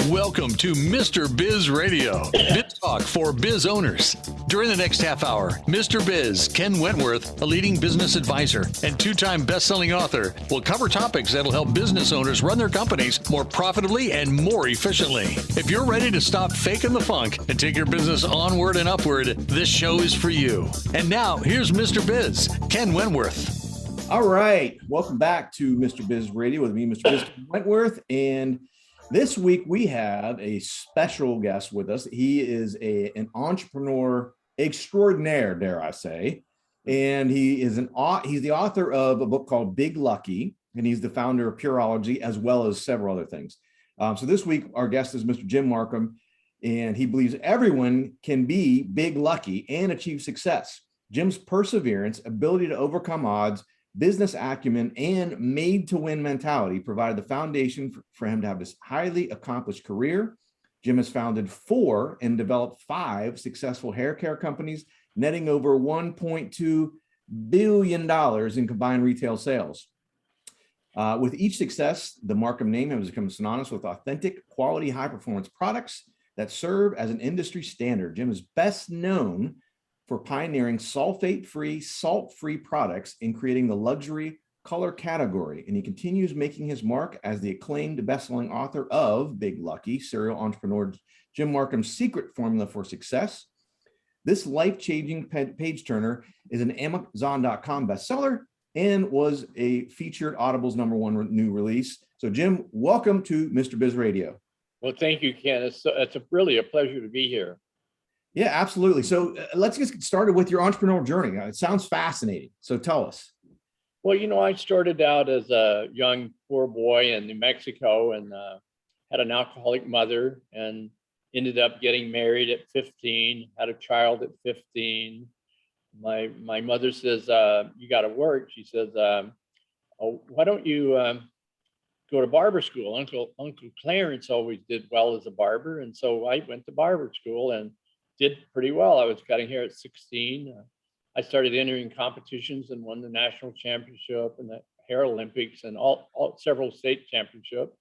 Welcome to Mr. Biz Radio, biz talk for biz owners. During the next half hour, Mr. Biz, Ken Wentworth, a leading business advisor and two-time best-selling author, will cover topics that'll help business owners run their companies more profitably and more efficiently. If you're ready to stop faking the funk and take your business onward and upward, this show is for you. And now, here's Mr. Biz, Ken Wentworth. All right. Welcome back to Mr. Biz Radio with me, Mr. Biz Wentworth. And this week we have a special guest with us. He is an entrepreneur extraordinaire, dare I say. And he's the author of a book called Big Lucky, and he's the founder of Pureology, as well as several other things. So this week, our guest is Mr. Jim Markham, and he believes everyone can be big lucky and achieve success. Jim's perseverance, ability to overcome odds, business acumen, and made-to-win mentality provided the foundation for him to have this highly accomplished career. Jim has founded 4 and developed 5 successful hair care companies, netting over $1.2 billion in combined retail sales. With each success, the Markham name has become synonymous with authentic, quality, high-performance products that serve as an industry standard. Jim is best known for pioneering sulfate-free, salt-free products and creating the luxury color category. And he continues making his mark as the acclaimed best-selling author of Big Lucky, serial entrepreneur Jim Markham's secret formula for success. This life-changing page turner is an Amazon.com bestseller and was a featured Audible's #1 new release. So Jim, welcome to Mr. Biz Radio. Well, thank you, Ken. It's really a pleasure to be here. Yeah, absolutely. So let's just get started with your entrepreneurial journey. It sounds fascinating. So tell us. Well, I started out as a young poor boy in New Mexico and had an alcoholic mother and ended up getting married at 15, had a child at 15. My mother says, you got to work. She says, why don't you go to barber school? Uncle Clarence always did well as a barber. And so I went to barber school and did pretty well. I was cutting hair at 16. I started entering competitions and won the national championship and the hair Olympics and several state championships.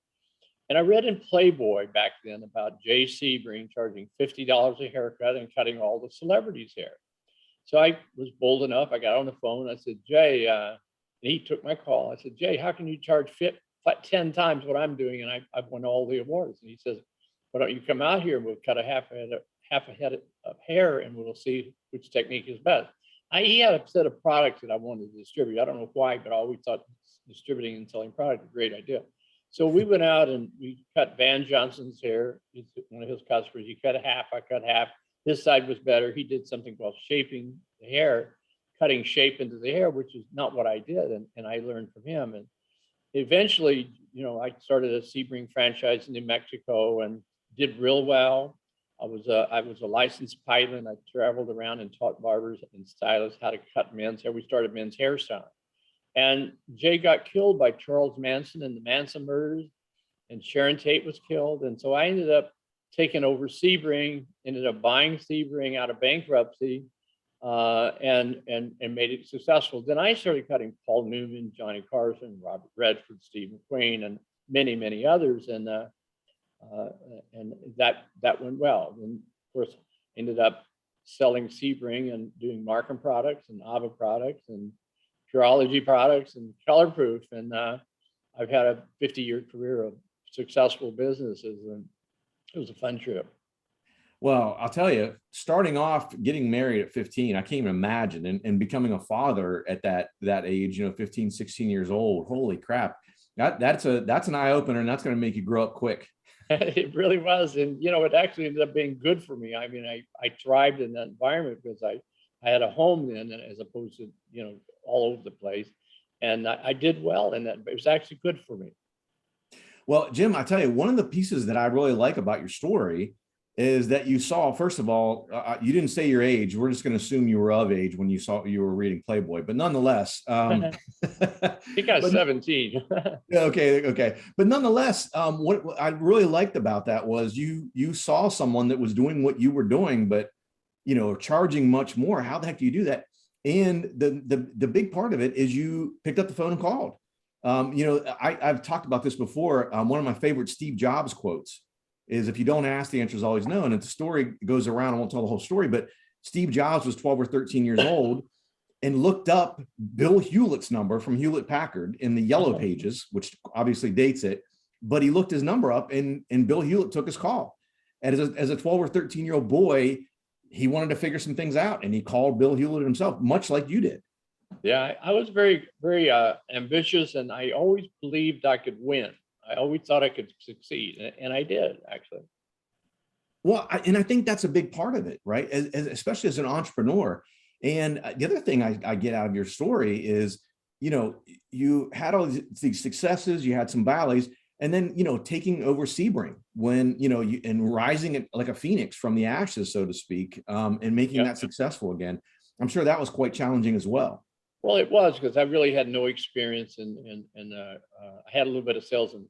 And I read in Playboy back then about Jay Sebring charging $50 a haircut and cutting all the celebrities' hair. So I was bold enough. I got on the phone. I said, Jay, and he took my call. I said, Jay, how can you charge 10 times what I'm doing? And I've won all the awards. And he says, why don't you come out here and we'll cut a half a head of hair and we'll see which technique is best. He had a set of products that I wanted to distribute. I don't know why, but I always thought distributing and selling product was a great idea. So we went out and we cut Van Johnson's hair. He's one of his customers. He cut half, I cut half. His side was better. He did something called shaping the hair, cutting shape into the hair, which is not what I did. And I learned from him. And eventually, I started a Sebring franchise in New Mexico and did real well. I was a licensed pilot. I traveled around and taught barbers and stylists how to cut men's hair. We started men's hairstyling. And Jay got killed by Charles Manson in the Manson murders, and Sharon Tate was killed. And so I ended up taking over Sebring, ended up buying Sebring out of bankruptcy, and made it successful. Then I started cutting Paul Newman, Johnny Carson, Robert Redford, Steve McQueen, and many, many others. And that went well. And of course, ended up selling Sebring and doing Markham products and Ava products and Pureology products and Colorproof. And I've had a 50-year career of successful businesses, and it was a fun trip. Well, I'll tell you, starting off getting married at 15, I can't even imagine, and becoming a father at that age, 15, 16 years old. Holy crap. That's an eye opener, and that's going to make you grow up quick. It really was. And, it actually ended up being good for me. I mean, I thrived in that environment because I had a home then as opposed to, all over the place. And I did well in that. It was actually good for me. Well, Jim, I tell you, one of the pieces that I really like about your story is that you saw, first of all, you didn't say your age. We're just going to assume you were of age when you were reading Playboy, but nonetheless, I think I was 17. Okay. But nonetheless, what I really liked about that was you saw someone that was doing what you were doing, but, charging much more. How the heck do you do that? And the big part of it is you picked up the phone and called. I've talked about this before. One of my favorite Steve Jobs quotes is if you don't ask, the answer is always no. And if the story goes around, I won't tell the whole story, but Steve Jobs was 12 or 13 years old and looked up Bill Hewlett's number from Hewlett Packard in the Yellow Pages, which obviously dates it. But he looked his number up and Bill Hewlett took his call. And as a 12 or 13-year-old boy, he wanted to figure some things out, and he called Bill Hewlett himself, much like you did. Yeah, I was very, very ambitious, and I always believed I could win. I always thought I could succeed, and I did, actually. Well, I think that's a big part of it, right? Especially as an entrepreneur. And the other thing I get out of your story is, you had all these successes, you had some valleys, and then, taking over Sebring when, and rising it like a phoenix from the ashes, so to speak, and making that successful again. I'm sure that was quite challenging as well. Well, it was, because I really had no experience I had a little bit of sales and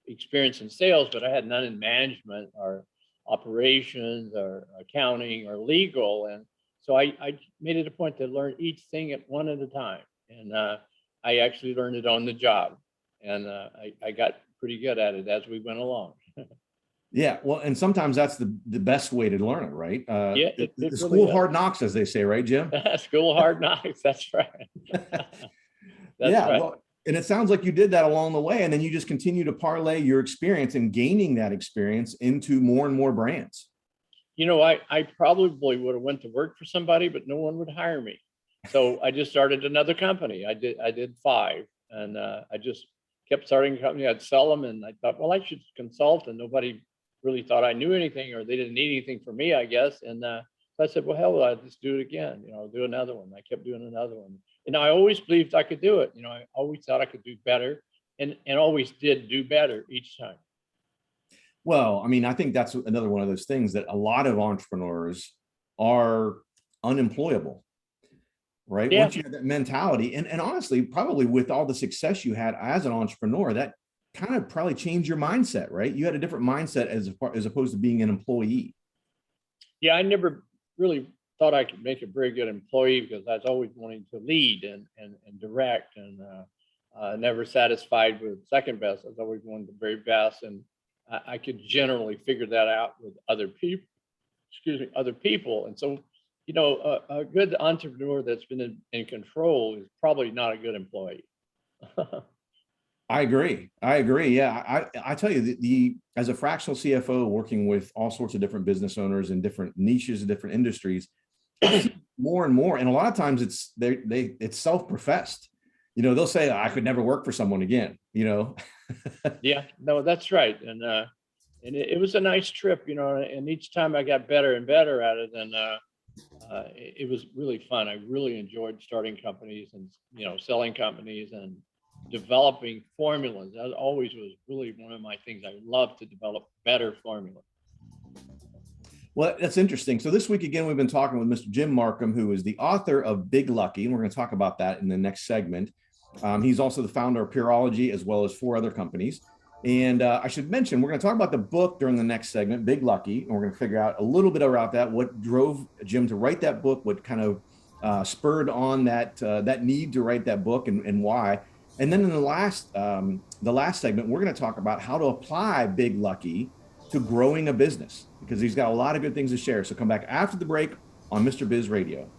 experience in sales, but I had none in management or operations or accounting or legal. And so I made it a point to learn each thing at one at a time. And I actually learned it on the job. And I got pretty good at it as we went along. Yeah, well, and sometimes that's the best way to learn it, right? It the really school of is. hard knocks, as they say, right, Jim? School of hard knocks. That's right. That's right. Well, and it sounds like you did that along the way, and then you just continue to parlay your experience and gaining that experience into more and more brands. I probably would have went to work for somebody, but no one would hire me. So I just started another company. I did 5, and I just kept starting a company. I'd sell them, and I thought, well, I should consult, and nobody really thought I knew anything, or they didn't need anything from me, I guess. And so I said, well, hell, I'll just do it again. I'll do another one. I kept doing another one. And I always believed I could do it. I always thought I could do better, and always did do better each time. Well, I mean, I think that's another one of those things that a lot of entrepreneurs are unemployable, right? Yeah. Once you have that mentality, and honestly, probably with all the success you had as an entrepreneur, that kind of probably changed your mindset, right? You had a different mindset as opposed to being an employee. Yeah, I never really thought I could make a very good employee, because I was always wanting to lead and direct, and never satisfied with second best. I was always wanting the very best, and I could generally figure that out with other people. And so, a good entrepreneur that's been in control is probably not a good employee. I agree. Yeah, I tell you, as a fractional CFO working with all sorts of different business owners in different niches and different industries, more and more, and a lot of times it's self-professed. They'll say, I could never work for someone again. Yeah, no, that's right. And it was a nice trip, and each time I got better and better at it. And it was really fun. I really enjoyed starting companies and, selling companies and developing formulas. That always was really one of my things. I love to develop better formulas. Well, that's interesting. So this week, again, we've been talking with Mr. Jim Markham, who is the author of Big Lucky, and we're going to talk about that in the next segment. He's also the founder of Purology, as well as 4 other companies. And I should mention, we're going to talk about the book during the next segment, Big Lucky, and we're going to figure out a little bit about that, what drove Jim to write that book, what kind of spurred on that need to write that book, and why. And then in the last segment, we're going to talk about how to apply Big Lucky to growing a business, because he's got a lot of good things to share. So come back after the break on Mr. Biz Radio.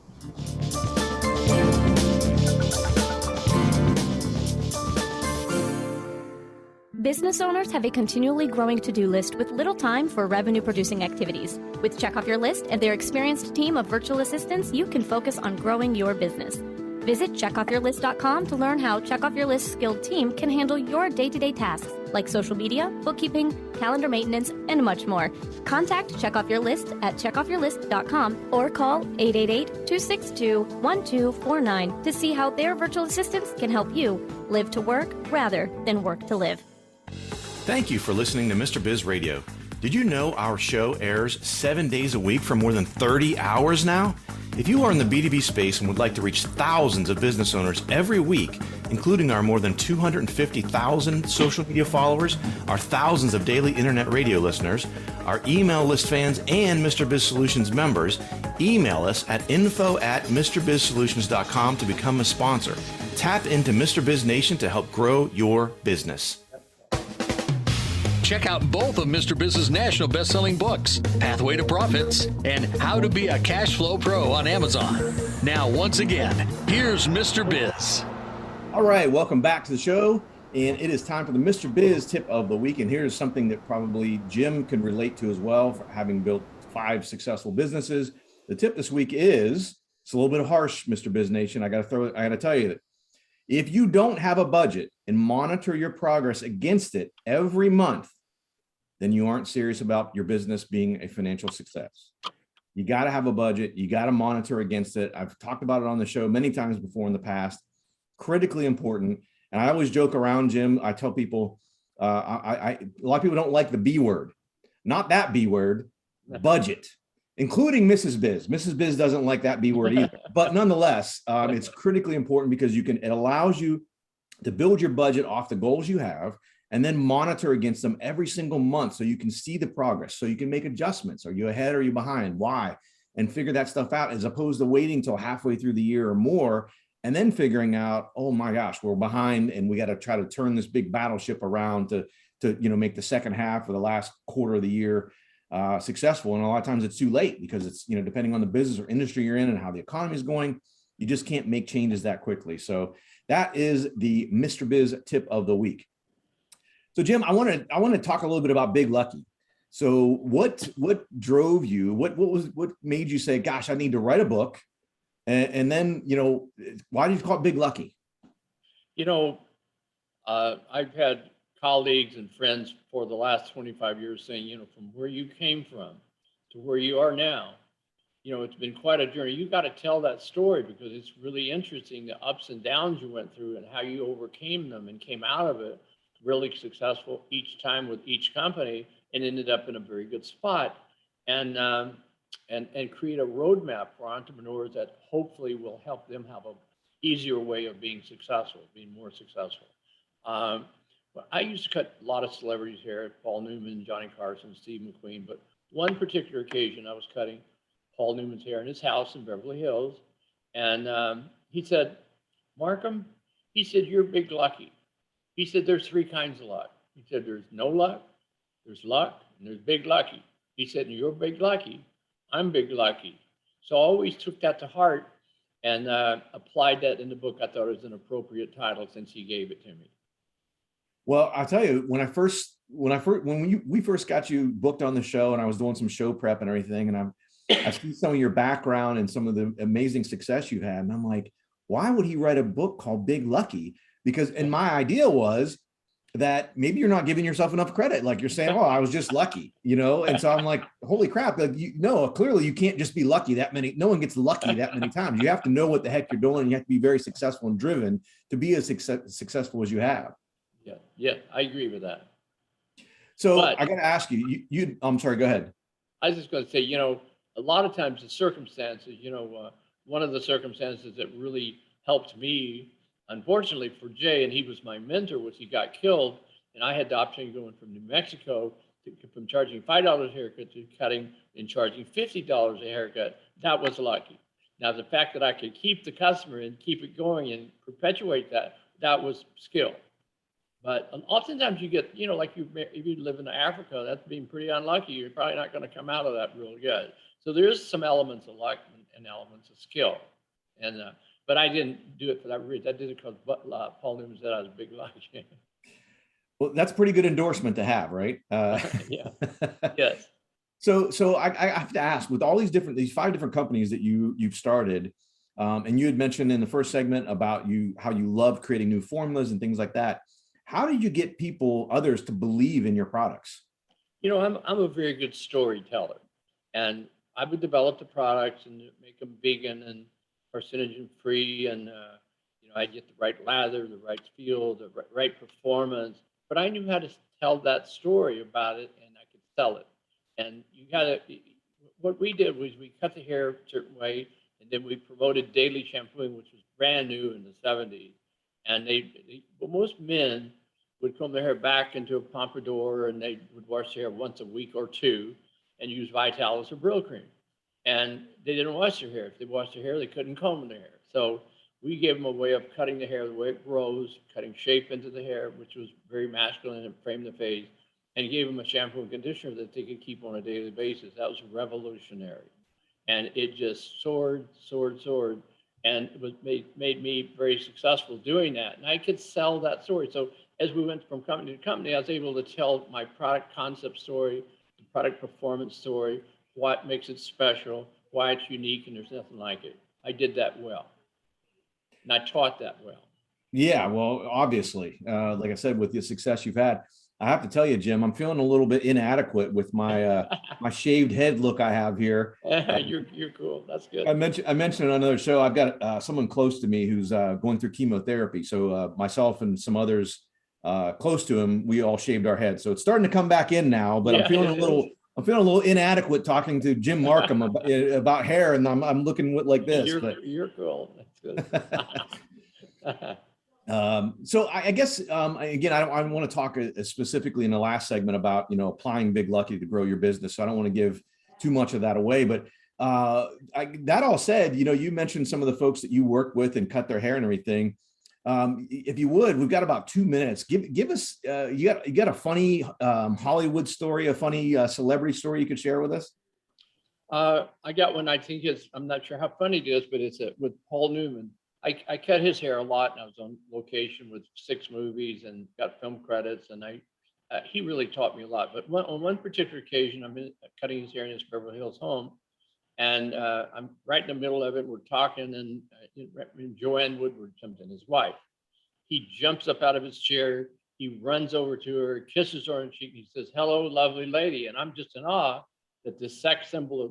Business owners have a continually growing to-do list with little time for revenue-producing activities. With Check Off Your List and their experienced team of virtual assistants, you can focus on growing your business. Visit checkoffyourlist.com to learn how Check Off Your List's skilled team can handle your day-to-day tasks like social media, bookkeeping, calendar maintenance, and much more. Contact Check Off Your List at checkoffyourlist.com or call 888-262-1249 to see how their virtual assistants can help you live to work rather than work to live. Thank you for listening to Mr. Biz Radio. Did you know our show airs 7 days a week for more than 30 hours now? If you are in the B2B space and would like to reach thousands of business owners every week, including our more than 250,000 social media followers, our thousands of daily internet radio listeners, our email list fans, and Mr. Biz Solutions members, email us at info@MrBizSolutions.com to become a sponsor. Tap into Mr. Biz Nation to help grow your business. Check out both of Mr. Biz's national best-selling books, Pathway to Profits and How to Be a Cash Flow Pro on Amazon. Now, once again, here's Mr. Biz. All right, welcome back to the show. And it is time for the Mr. Biz tip of the week. And here's something that probably Jim can relate to as well, for having built 5 successful businesses. The tip this week is, it's a little bit harsh, Mr. Biz Nation. I got to tell you that if you don't have a budget and monitor your progress against it every month, then you aren't serious about your business being a financial success. You got to have a budget. You got to monitor against it. I've talked about it on the show many times before in the past. Critically important. And I always joke around, Jim. I tell people, a lot of people don't like the B word, not that B word, budget, including Mrs. Biz. Mrs. Biz doesn't like that B word either. But nonetheless, it's critically important because it allows you to build your budget off the goals you have and then monitor against them every single month so you can see the progress, so you can make adjustments. Are you ahead or are you behind? Why? And figure that stuff out, as opposed to waiting till halfway through the year or more and then figuring out, oh my gosh, we're behind and we got to try to turn this big battleship around to make the second half or the last quarter of the year successful. And a lot of times it's too late because it's, depending on the business or industry you're in and how the economy is going, you just can't make changes that quickly. So that is the Mr. Biz tip of the week. So Jim, I want to talk a little bit about Big Lucky. So what drove you? What made you say, gosh, I need to write a book? And then, why did you call it Big Lucky? I've had colleagues and friends for the last 25 years saying, from where you came from to where you are now, it's been quite a journey. You got to tell that story because it's really interesting, the ups and downs you went through and how you overcame them and came out of it really successful each time with each company and ended up in a very good spot. And create a roadmap for entrepreneurs that hopefully will help them have an easier way of being successful, being more successful. I used to cut a lot of celebrities' hair, Paul Newman, Johnny Carson, Steve McQueen, but one particular occasion I was cutting Paul Newman's hair in his house in Beverly Hills. And he said, Markham, he said, you're big lucky. He said, there's 3 kinds of luck. He said, there's no luck, there's luck, and there's big lucky. He said, and you're big lucky. I'm big lucky. So I always took that to heart and applied that in the book. I thought it was an appropriate title since he gave it to me. Well, I'll tell you, when we first got you booked on the show and I was doing some show prep and everything, and I see some of your background and some of the amazing success you had. And I'm like, why would he write a book called Big Lucky? And my idea was that maybe you're not giving yourself enough credit. Like you're saying, oh, I was just lucky, And so I'm like, holy crap. Like, clearly you can't just be lucky that many. No one gets lucky that many times. You have to know what the heck you're doing. And you have to be very successful and driven to be as successful as you have. Yeah, I agree with that. So I got to ask you, I'm sorry, go ahead. I was just going to say, a lot of times the circumstances, one of the circumstances that really helped me, unfortunately for Jay, and he was my mentor, was he got killed. And I had the opportunity going from New Mexico from charging $5 a haircut to cutting and charging $50 a haircut. That was lucky. Now, the fact that I could keep the customer and keep it going and perpetuate that was skill. But oftentimes you get, like if you live in Africa, that's being pretty unlucky. You're probably not going to come out of that real good. So there is some elements of luck and elements of skill. And but I didn't do it for that reason. I did it because Paul Newman said I was a big lucky. Well, that's a pretty good endorsement to have, right? Yeah. Yes. So I have to ask, with all these 5 different companies that you've started, and you had mentioned in the first segment about how you love creating new formulas and things like that. How did you get others to believe in your products? I'm a very good storyteller, and I would develop the products and make them vegan and carcinogen free, and I get the right lather, the right feel, the right performance. But I knew how to tell that story about it, and I could sell it. And what we did was we cut the hair a certain way, and then we promoted daily shampooing, which was brand new in the 70s. And most men would comb their hair back into a pompadour, and they would wash their hair once a week or 2 and use Vitalis or Brill cream. And they didn't wash their hair. If they washed their hair, they couldn't comb their hair. So we gave them a way of cutting the hair the way it grows, cutting shape into the hair, which was very masculine and framed the face. and gave them a shampoo and conditioner that they could keep on a daily basis. That was revolutionary. And it just soared, and it was made me very successful doing that. And I could sell that story. So as we went from company to company, I was able to tell my product concept story, the product performance story, what makes it special, why it's unique, and there's nothing like it. I did that well. And I taught that well. Yeah, well, obviously, like I said, with the success you've had, I have to tell you, Jim, I'm feeling a little bit inadequate with my my shaved head look I have here. You're cool. That's good. I mentioned on another show, I've got someone close to me who's going through chemotherapy. So myself and some others close to him, we all shaved our heads. So it's starting to come back in now, but I'm feeling a little inadequate talking to Jim Markham about hair, and I'm looking like this. You're cool. That's good. So I guess, again, I want to talk specifically in the last segment about, applying Big Lucky to grow your business. So I don't want to give too much of that away, but that all said, you mentioned some of the folks that you work with and cut their hair and everything. If you would, we've got about 2 minutes. Give us, you got a funny Hollywood story, a funny celebrity story you could share with us? I got one. I think I'm not sure how funny it is, but it's with Paul Newman. I cut his hair a lot, and I was on location with 6 movies and got film credits, and he really taught me a lot. But on one particular occasion, I'm cutting his hair in his Beverly Hills home, and I'm right in the middle of it. We're talking, and Joanne Woodward comes in, his wife. He jumps up out of his chair. He runs over to her, kisses her on the cheek, and he says, "Hello, lovely lady." And I'm just in awe that the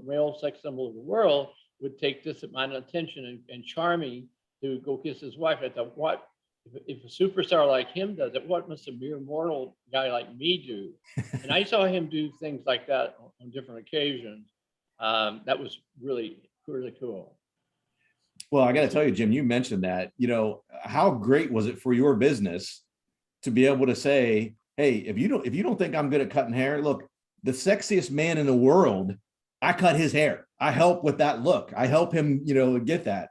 male sex symbol of the world would take this amount of attention and charm me to go kiss his wife. I thought, what if a superstar like him does it, what must a mere mortal guy like me do? And I saw him do things like that on different occasions. That was really, really cool. Well, I got to tell you, Jim, you mentioned that, how great was it for your business to be able to say, hey, if you don't think I'm good at cutting hair, look, the sexiest man in the world, I cut his hair. I help with that look. I help him, get that.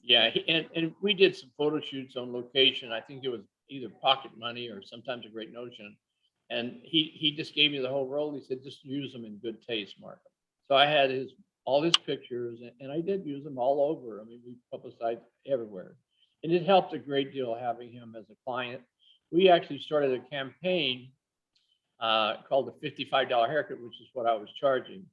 Yeah, and we did some photo shoots on location. I think it was either pocket money or sometimes a great notion. And he just gave me the whole role. He said, just use them in good taste, Markham. So I had all his pictures, and I did use them all over. I mean, we publicized everywhere. And it helped a great deal having him as a client. We actually started a campaign called the $55 haircut, which is what I was charging.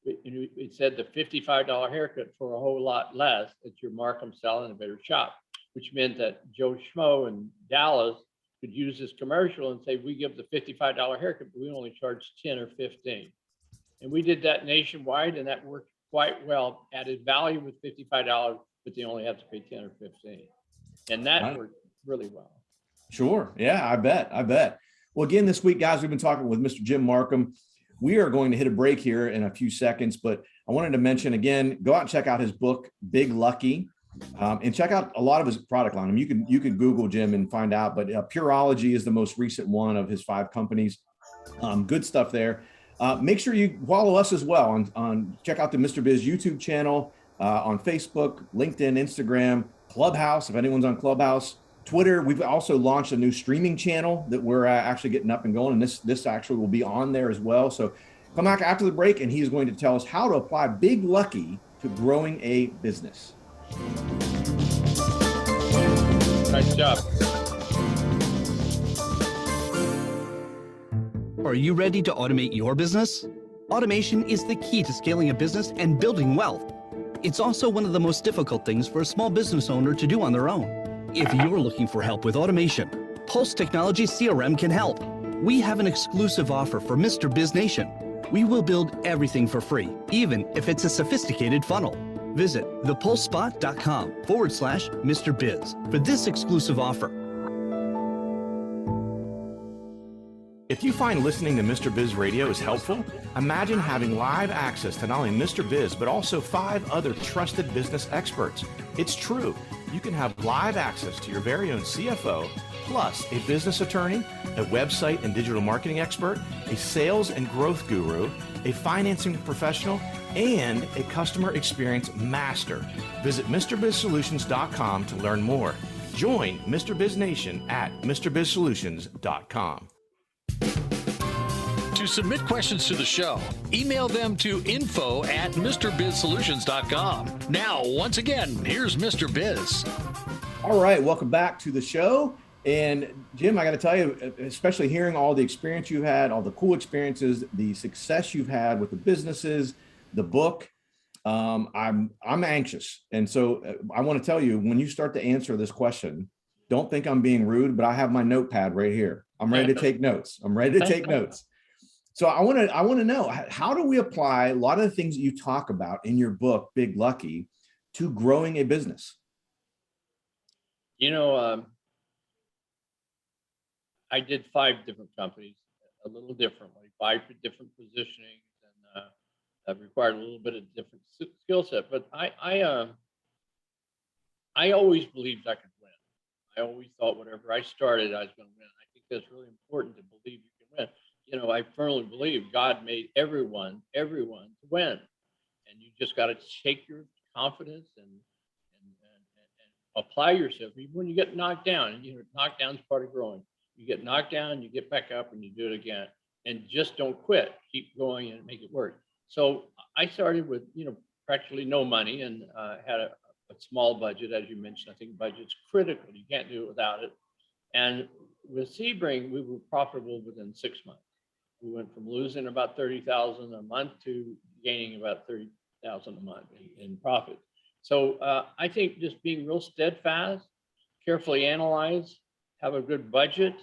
It said the $55 haircut for a whole lot less at your Markham Salon and Better Shop, which meant that Joe Schmo in Dallas could use this commercial and say, we give the $55 haircut, but we only charge 10 or 15. And we did that nationwide, and that worked quite well. Added value with $55, but they only have to pay 10 or 15. And that worked really well. Sure. Yeah, I bet. Well, again, this week, guys, we've been talking with Mr. Jim Markham. We are going to hit a break here in a few seconds, but I wanted to mention again, go out and check out his book, Big Lucky, and check out a lot of his product line. I mean, you can Google Jim and find out, but Pureology is the most recent one of his 5 companies. Good stuff there. Make sure you follow us as well on check out the Mr. Biz YouTube channel, on Facebook, LinkedIn, Instagram, Clubhouse, if anyone's on Clubhouse, Twitter. We've also launched a new streaming channel that we're actually getting up and going, and this actually will be on there as well. So come back after the break, and he's going to tell us how to apply Big Lucky to growing a business. Nice job. Are you ready to automate your business? Automation is the key to scaling a business and building wealth. It's also one of the most difficult things for a small business owner to do on their own. If you're looking for help with automation, Pulse Technology CRM can help. We have an exclusive offer for Mr. Biz Nation. We will build everything for free, even if it's a sophisticated funnel. Visit thepulsespot.com/Mr. Biz for this exclusive offer. If you find listening to Mr. Biz Radio is helpful, imagine having live access to not only Mr. Biz, but also 5 other trusted business experts. It's true. You can have live access to your very own CFO, plus a business attorney, a website and digital marketing expert, a sales and growth guru, a financing professional, and a customer experience master. Visit MrBizSolutions.com to learn more. Join Mr. Biz Nation at MrBizSolutions.com. to submit questions to the show. Email them to info@MrBizSolutions.com. Now, once again, here's Mr. Biz. All right, welcome back to the show. And Jim, I got to tell you, especially hearing all the experience you've had, all the cool experiences, the success you've had with the businesses, the book, I'm anxious. And so I want to tell you, when you start to answer this question, don't think I'm being rude, but I have my notepad right here. I'm ready to take notes. So I want to know, how do we apply a lot of the things that you talk about in your book, Big Lucky, to growing a business? You know, I did 5 different companies a little differently, 5 different positionings, and that required a little bit of different skill set. But I always believed I could win. I always thought whatever I started, I was going to win. I think that's really important to believe you can win. You know, I firmly believe God made everyone to win, and you just got to shake your confidence and apply yourself. Even when you get knocked down, and knocked down is part of growing. You get knocked down, you get back up, and you do it again. And just don't quit. Keep going and make it work. So I started with practically no money, and had a small budget, as you mentioned. I think budget's critical. You can't do it without it. And with Sebring, we were profitable within 6 months. We went from losing about $30,000 a month to gaining about $30,000 a month in profit. So I think just being real steadfast, carefully analyze, have a good budget,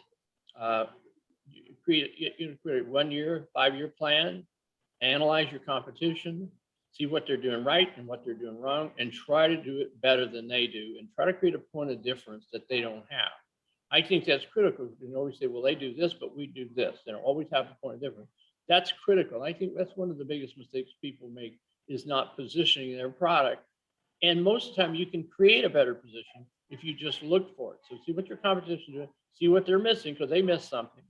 create a 1-year, 5-year plan, analyze your competition, see what they're doing right and what they're doing wrong, and try to do it better than they do, and try to create a point of difference that they don't have. I think that's critical. You can always say, well, they do this, but we do this. They don't always have a point of difference. That's critical. I think that's one of the biggest mistakes people make, is not positioning their product. And most of the time you can create a better position if you just look for it. So see what your competition is doing, see what they're missing, because they missed something,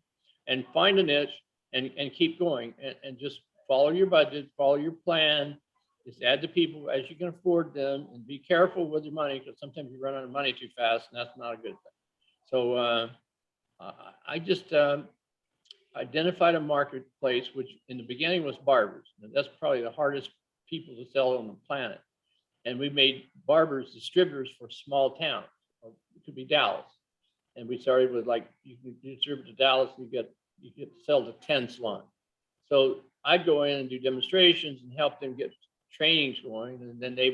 and find a niche and keep going, and just follow your budget, follow your plan. Just add the people as you can afford them, and be careful with your money, because sometimes you run out of money too fast, and that's not a good thing. So I just identified a marketplace, which in the beginning was barbers. And that's probably the hardest people to sell on the planet. And we made barbers distributors for small towns. It could be Dallas. And we started with, like, you can distribute to Dallas, and you get to sell to 10 salons. So I'd go in and do demonstrations and help them get trainings going, and then they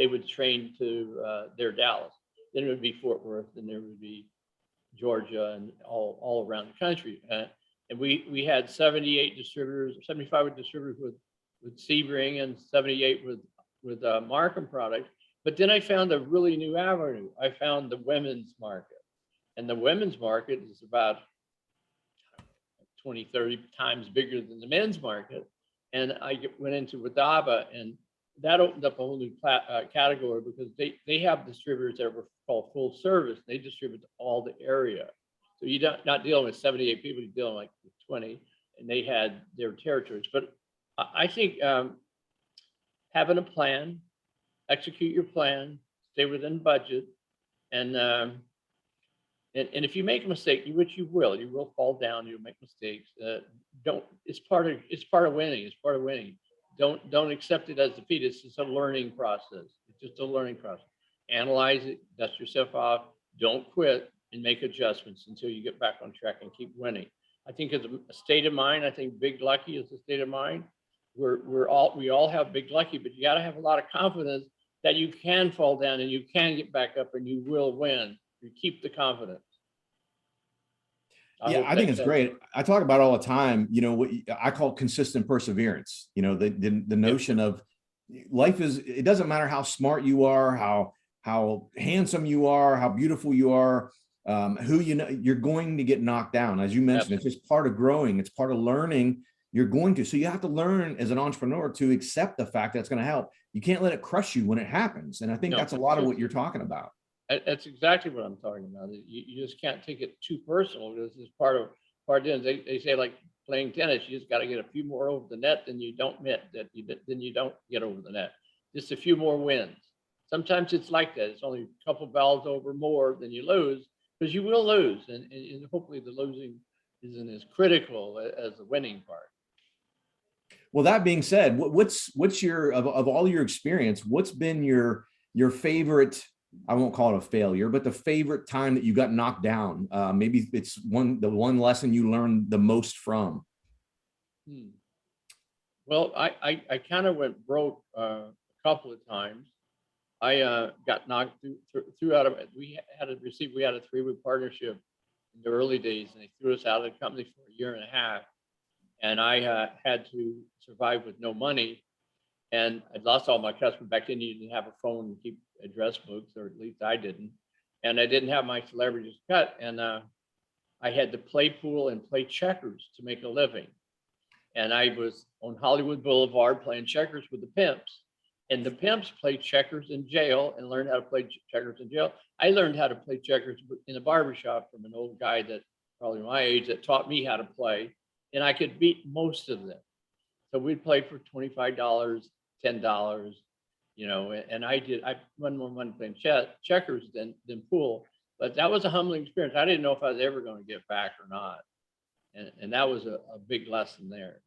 would train to their Dallas. Then it would be Fort Worth, and there would be Georgia, and all around the country. And we had 78 distributors, 75 distributors with Sebring, and 78 with Markham product. But then I found a really new avenue. I found the women's market, and the women's market is about 20, 30 times bigger than the men's market. And I went into Wadaba, and that opened up a whole new category, because they have distributors that were called full service. They distribute to all the area. So you're not dealing with 78 people, you're dealing like with 20, and they had their territories. But I think having a plan, execute your plan, stay within budget, and if you make a mistake, which you will fall down, you'll make mistakes. It's part of winning. It's part of winning. Don't accept it as defeat. It's just a learning process. It's just a learning process. Analyze it, dust yourself off, don't quit, and make adjustments until you get back on track and keep winning. I think it's a state of mind. I think Big Lucky is a state of mind. We all have Big Lucky, but you got to have a lot of confidence that you can fall down and you can get back up and you will win. You keep the confidence. I think it's great. I talk about it all the time, what I call consistent perseverance. The notion of life is, it doesn't matter how smart you are, how handsome you are, how beautiful you are, you're going to get knocked down. As you mentioned, It's just part of growing. It's part of learning. You're going to. So you have to learn as an entrepreneur to accept the fact that it's going to help. You can't let it crush you when it happens. And I think that's a lot of what you're talking about. That's exactly what I'm talking about. You just can't take it too personal, because it's part of it. They say, like playing tennis, you just got to get a few more over the net than you don't get over the net. Just a few more wins. Sometimes it's like that. It's only a couple balls over more than you lose, because you will lose, and hopefully the losing isn't as critical as the winning part. Well, that being said, what's your of all your experience, what's been your favorite, I won't call it a failure, but the favorite time that you got knocked down? Maybe it's the one lesson you learned the most from. Well, I kind of went broke a couple of times. I got knocked through out of it. We had a 3-week partnership in the early days, and they threw us out of the company for a year and a half. And I had to survive with no money. And I'd lost all my customers. Back then, you didn't have a phone and keep address books, or at least I didn't. And I didn't have my celebrities cut. And I had to play pool and play checkers to make a living. And I was on Hollywood Boulevard playing checkers with the pimps. And the pimps played checkers in jail and learned how to play checkers in jail. I learned how to play checkers in a barbershop from an old guy that probably my age that taught me how to play. And I could beat most of them. So we'd play for $25, $10, you know, and I won more money playing checkers than pool. But that was a humbling experience. I didn't know if I was ever going to get back or not. And that was a big lesson there.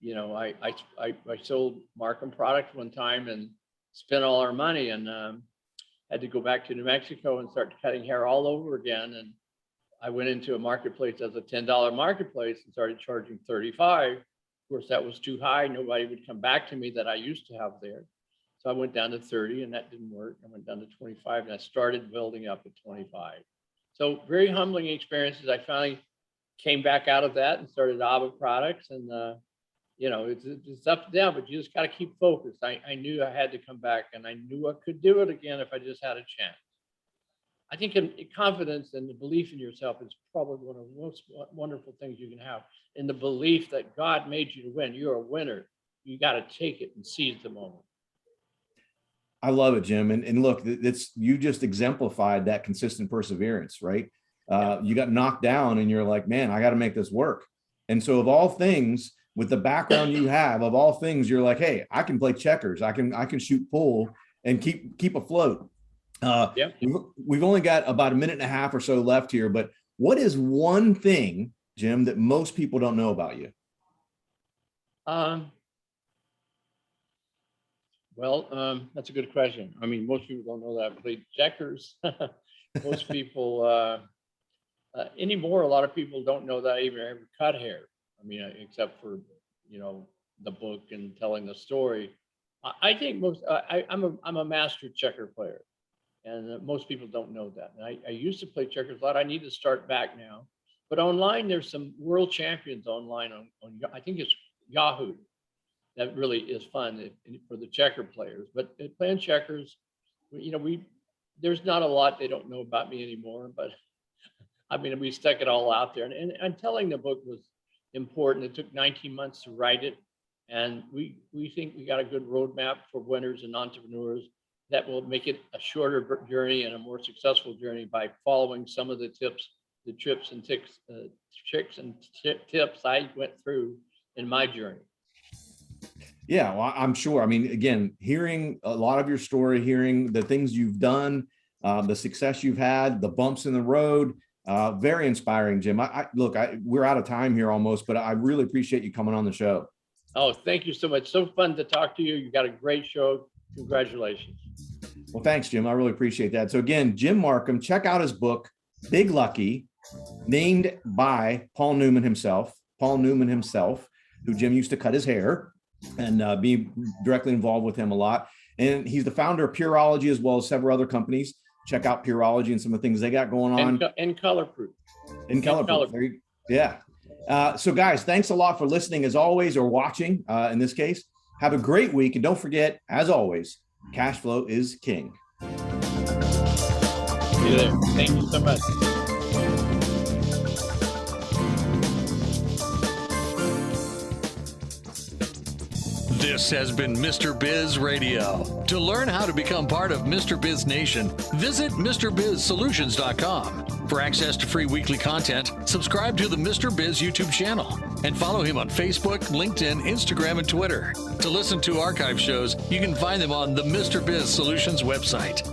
You know, I sold Markham product one time and spent all our money, and had to go back to New Mexico and start cutting hair all over again. And I went into a marketplace as a $10 marketplace and started charging $35. Of course, that was too high. Nobody would come back to me that I used to have there. So I went down to 30, and that didn't work. I went down to 25, and I started building up at 25. So very humbling experiences. I finally came back out of that and started ABBA products, and you know, it's up and down, but you just got to keep focused. I knew I had to come back, and I knew I could do it again if I just had a chance. I think confidence and the belief in yourself is probably one of the most wonderful things you can have. And the belief that God made you to win. You're a winner. You got to take it and seize the moment. I love it, Jim. And look, you just exemplified that consistent perseverance, right? You got knocked down and you're like, man, I got to make this work. And so of all things, with the background you have, of all things, you're like, hey, I can play checkers. I can shoot pool and keep afloat. We've only got about a minute and a half or so left here, but what is one thing, Jim, that most people don't know about you? That's a good question. I mean, most people don't know that I played checkers. Most people anymore, a lot of people don't know that I even ever cut hair. I mean, except for, you know, the book and telling the story. I think I'm a master checker player, and most people don't know that. And I used to play checkers a lot. I need to start back now. But online, there's some world champions online on I think it's Yahoo. That really is fun for the checker players. But playing checkers, you know, there's not a lot they don't know about me anymore. But I mean, we stuck it all out there. And telling the book was important. It took 19 months to write it. And we think we got a good roadmap for winners and entrepreneurs that will make it a shorter journey and a more successful journey by following some of the tips, the tricks and tips I went through in my journey. Yeah, well, I'm sure. I mean, again, hearing a lot of your story, hearing the things you've done, the success you've had, the bumps in the road, very inspiring, Jim. Look, we're out of time here almost, but I really appreciate you coming on the show. Oh, thank you so much. So fun to talk to you. You got a great show. Congratulations. Well, thanks, Jim. I really appreciate that. So again, Jim Markham, check out his book, Big Lucky, named by Paul Newman himself, who Jim used to cut his hair and be directly involved with him a lot. And he's the founder of Pureology as well as several other companies. Check out Pureology and some of the things they got going on. And Colorproof. Yeah. So guys, thanks a lot for listening as always, or watching in this case. Have a great week. And don't forget, as always, cash flow is king. See you there. Thank you so much. This has been Mr. Biz Radio. To learn how to become part of Mr. Biz Nation, visit MrBizSolutions.com. For access to free weekly content, subscribe to the Mr. Biz YouTube channel and follow him on Facebook, LinkedIn, Instagram, and Twitter. To listen to archive shows, you can find them on the Mr. Biz Solutions website.